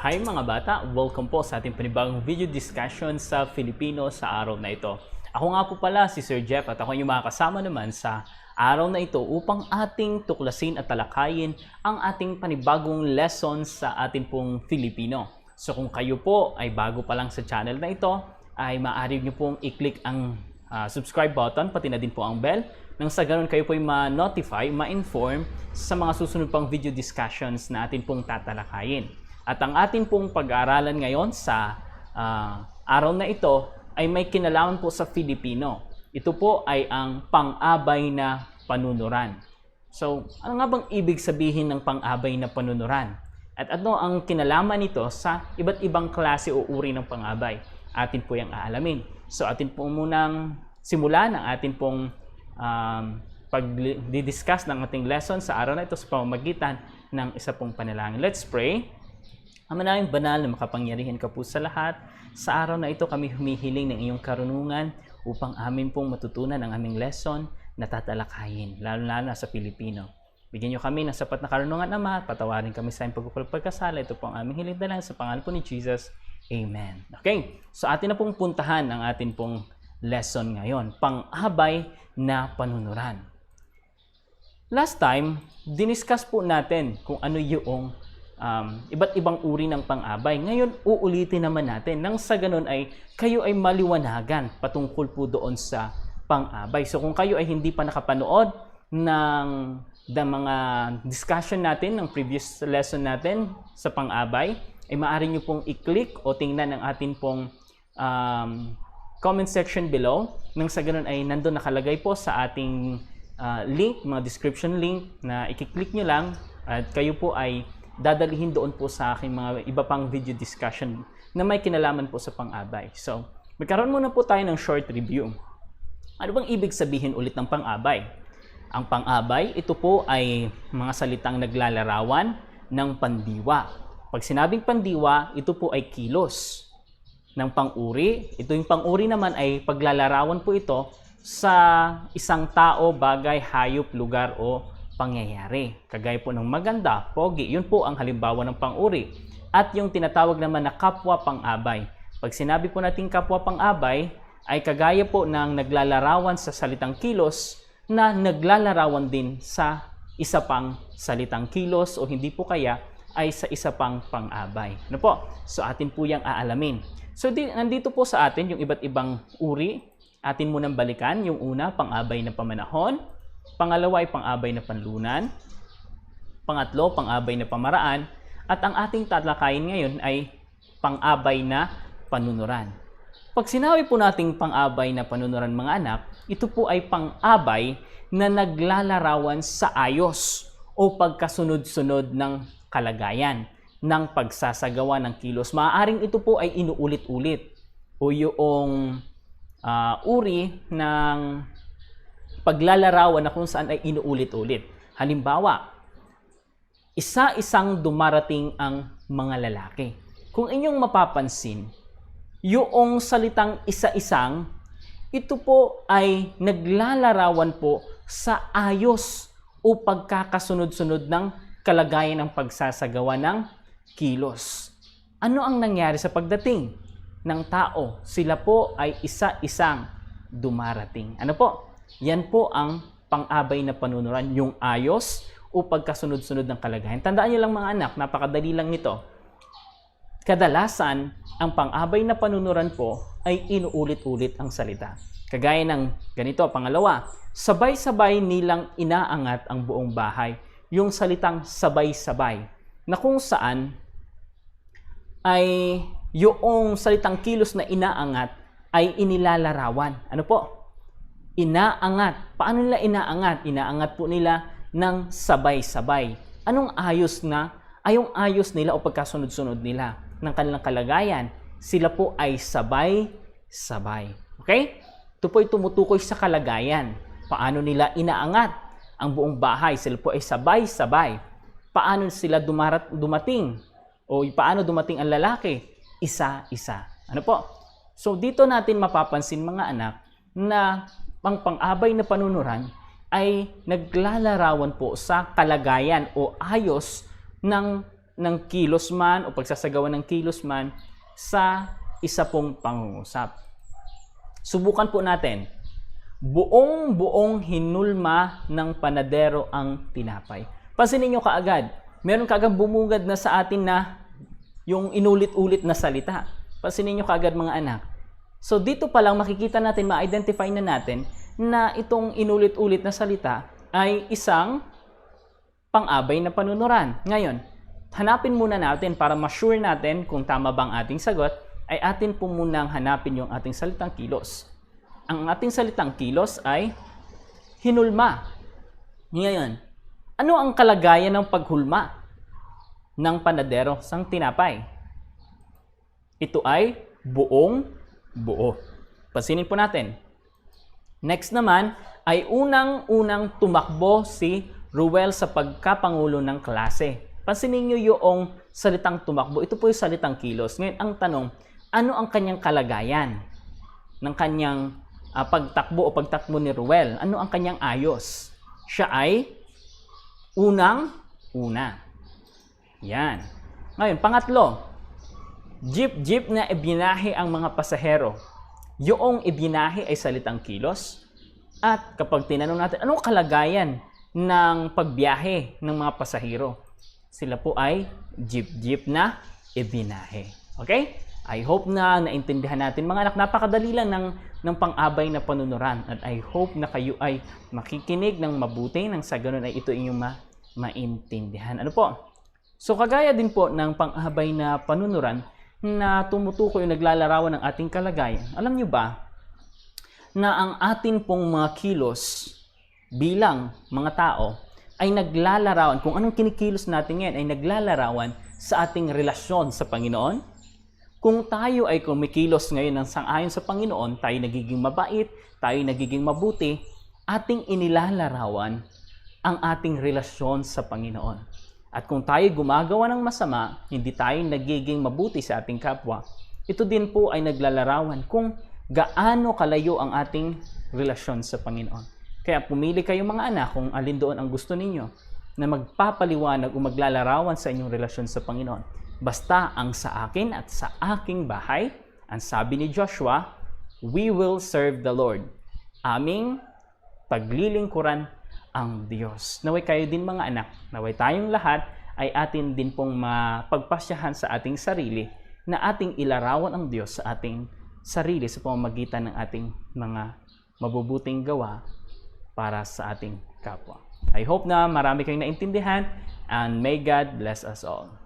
Hi mga bata! Welcome po sa ating panibagong video discussion sa Filipino sa araw na ito. Ako nga po pala si Sir Jeff at ako yung makakasama naman sa araw na ito upang ating tuklasin at talakayin ang ating panibagong lesson sa ating pong Filipino. So kung kayo po ay bago pa lang sa channel na ito, ay maaari nyo pong i-click ang subscribe button, pati na din po ang bell, nang sa ganun kayo po ay ma-notify, ma-inform sa mga susunod pang video discussions na atin pong tatalakayin. At ang atin pong pag-aaralan ngayon sa araw na ito ay may kinalaman po sa Filipino. Ito po ay ang pang-abay na panunuran. So, ano nga bang ibig sabihin ng pang-abay na panunuran? At ano ang kinalaman nito sa iba't ibang klase o uri ng pang-abay? Atin po yung aalamin. So, atin po munang simulan ang atin pong pag-discuss ng ating lesson sa araw na ito sa pamamagitan ng isa pong panalangin. Let's pray. Ama naming banal na makapangyarihan ka po sa lahat, sa araw na ito kami humihiling ng iyong karunungan upang amin pong matutunan ang aming lesson na tatalakayin, lalo-lalo na sa Pilipino. Bigyan niyo kami ng sapat na karunungan, Ama, at patawarin kami sa aming pagkasala. Ito po ang aming hiling dalang sa pangalan po ni Jesus. Amen. Okay, so atin na pong puntahan ang atin pong lesson ngayon, pang-abay na panunuran. Last time, diniscuss po natin kung ano yung iba't ibang uri ng pang-abay. Ngayon, uulitin naman natin nang sa ganun ay kayo ay maliwanagan patungkol po doon sa pang-abay. So kung kayo ay hindi pa nakapanood ng mga discussion natin, ng previous lesson natin sa pang-abay, ay maaari nyo pong i-click o tingnan ang atin pong comment section below. Nang sa ganun ay nandun nakalagay po sa ating link, mga description link na i-click nyo lang at kayo po ay dadalihin doon po sa aking mga iba pang video discussion na may kinalaman po sa pang-abay. So, magkaroon muna po tayo ng short review. Ano bang ibig sabihin ulit ng pang-abay? Ang pang-abay, ito po ay mga salitang naglalarawan ng pandiwa. Pag sinabing pandiwa, ito po ay kilos ng pang-uri. Ito yung pang-uri naman ay paglalarawan po ito sa isang tao, bagay, hayop, lugar o pangyayari. Kagaya po ng maganda, pogi, yun po ang halimbawa ng pang-uri. At yung tinatawag naman na kapwa pang-abay. Pag sinabi po natin kapwa pang-abay, ay kagaya po ng naglalarawan sa salitang kilos na naglalarawan din sa isa pang salitang kilos o hindi po kaya ay sa isa pang pang-abay. Ano po? So atin po yung aalamin. So nandito po sa atin yung iba't ibang uri. Atin munang balikan. Yung una, pang-abay na pamanahon. Pangalawa ay pang-abay na panlunan. Pangatlo, pang-abay na pamaraan. At ang ating tatalakayin ngayon ay pang-abay na panunuran. Pag sinabi po nating pang-abay na panunuran mga anak, ito po ay pang-abay na naglalarawan sa ayos o pagkasunod-sunod ng kalagayan ng pagsasagawa ng kilos. Maaaring ito po ay inuulit-ulit o yung uri ng paglalarawan na kung saan ay inuulit-ulit. Halimbawa, isa-isang dumarating ang mga lalaki. Kung inyong mapapansin, yung salitang isa-isang, ito po ay naglalarawan po sa ayos o pagkakasunod-sunod ng kalagayan ng pagsasagawa ng kilos. Ano ang nangyari sa pagdating ng tao? Sila po ay isa-isang dumarating. Ano po? Yan po ang pang-abay na panunuran, yung ayos o pagkasunod-sunod ng kalagayan. Tandaan niyo lang mga anak, napakadali lang nito. Kadalasan, ang pang-abay na panunuran po ay inuulit-ulit ang salita. Kagaya ng ganito, pangalawa, sabay-sabay nilang inaangat ang buong bahay. Yung salitang sabay-sabay, na kung saan ay yung salitang kilos na inaangat ay inilalarawan. Ano po? Inaangat. Paano nila inaangat? Inaangat po nila ng sabay-sabay. Anong ayos na? Ay yung ayos nila o pagkasunod-sunod nila ng kanilang kalagayan. Sila po ay sabay-sabay. Okay? Ito po ay tumutukoy sa kalagayan. Paano nila inaangat ang buong bahay? Sila po ay sabay-sabay. Paano sila dumating? O paano dumating ang lalaki? Isa-isa. Ano po? So dito natin mapapansin mga anak na ang pang-abay na panunuran ay naglalarawan po sa kalagayan o ayos ng ng kilos man o pagsasagawa ng kilos man sa isa pong pangungusap. Subukan po natin. Buong-buong hinulma ng panadero ang tinapay. Pansinin nyo kaagad, meron kaagad bumungad na sa atin na yung inulit-ulit na salita. Pansinin nyo kaagad mga anak. So dito pa lang makikita natin, ma-identify na natin na itong inulit-ulit na salita ay isang pang-abay na panunuran. Ngayon, hanapin muna natin para ma-sure natin kung tama bang ating sagot, ay atin po munang hanapin yung ating salitang kilos. Ang ating salitang kilos ay hinulma. Ngayon, ano ang kalagayan ng paghulma ng panadero sang tinapay? Ito ay buong buo. Pansinin po natin. Next naman ay unang-unang tumakbo si Ruel sa pagkapangulo ng klase. Pansinin nyo yung salitang tumakbo. Ito po yung salitang kilos. Ngayon, ang tanong, ano ang kanyang kalagayan ng kanyang pagtakbo o pagtakbo ni Ruel? Ano ang kanyang ayos? Siya ay unang-una. Yan. Ngayon, pangatlo, jeep na ibinahe ang mga pasahero. Yung ibinahe ay salitang kilos. At kapag tinanong natin, anong kalagayan ng pagbiyahe ng mga pasahero? Sila po ay jeep na ibinahe. Okay? I hope na naintindihan natin mga anak. Napakadali lang ng pang-abay na panunuran. At I hope na kayo ay makikinig ng mabuti nang sa ganun ay ito inyong maintindihan. Ano po? So kagaya din po ng pang-abay na panunuran na tumutukoy o naglalarawan ng ating kalagayan. Alam nyo ba na ang atin pong mga kilos bilang mga tao ay naglalarawan, kung anong kinikilos natin ngayon ay naglalarawan sa ating relasyon sa Panginoon? Kung tayo ay kumikilos ngayon ng sang-ayon sa Panginoon, tayo nagiging mabait, tayo nagiging mabuti, ating inilalarawan ang ating relasyon sa Panginoon. At kung tayo gumagawa ng masama, hindi tayo nagiging mabuti sa ating kapwa, ito din po ay naglalarawan kung gaano kalayo ang ating relasyon sa Panginoon. Kaya pumili kayo mga anak kung alin doon ang gusto ninyo na magpapaliwanag o maglalarawan sa inyong relasyon sa Panginoon. Basta ang sa akin at sa aking bahay, ang sabi ni Joshua, we will serve the Lord. Aming paglilingkuran ang Diyos. Naway kayo din mga anak, naway tayong lahat ay atin din pong mapagpasyahan sa ating sarili na ating ilarawan ang Diyos sa ating sarili sa pamamagitan ng ating mga mabubuting gawa para sa ating kapwa. I hope na marami kayong naintindihan and may God bless us all.